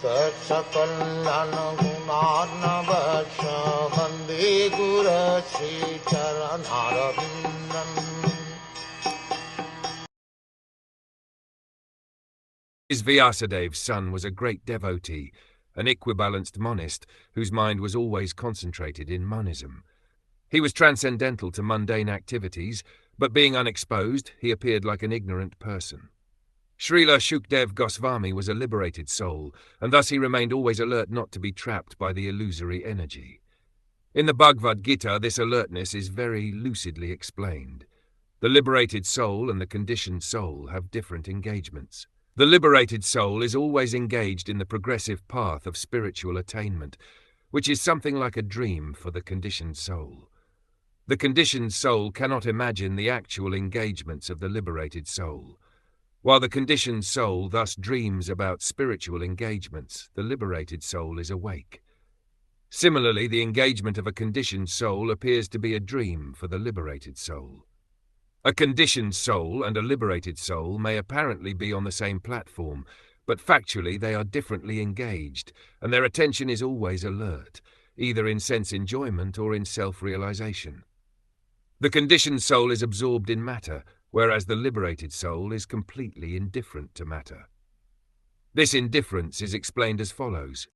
Sakal Gunar Vande Guru Sri Charanaravindan. His Vyasadev's son was a great devotee, an equibalanced monist whose mind was always concentrated in monism. He was transcendental to mundane activities, but being unexposed, he appeared like an ignorant person. Srila Shukdev Goswami was a liberated soul, and thus he remained always alert not to be trapped by the illusory energy. In the Bhagavad Gita, this alertness is very lucidly explained. The liberated soul and the conditioned soul have different engagements. The liberated soul is always engaged in the progressive path of spiritual attainment, which is something like a dream for the conditioned soul. The conditioned soul cannot imagine the actual engagements of the liberated soul. While the conditioned soul thus dreams about spiritual engagements, the liberated soul is awake. Similarly, the engagement of a conditioned soul appears to be a dream for the liberated soul. A conditioned soul and a liberated soul may apparently be on the same platform, but factually they are differently engaged, and their attention is always alert, either in sense enjoyment or in self-realization. The conditioned soul is absorbed in matter, whereas the liberated soul is completely indifferent to matter. This indifference is explained as follows.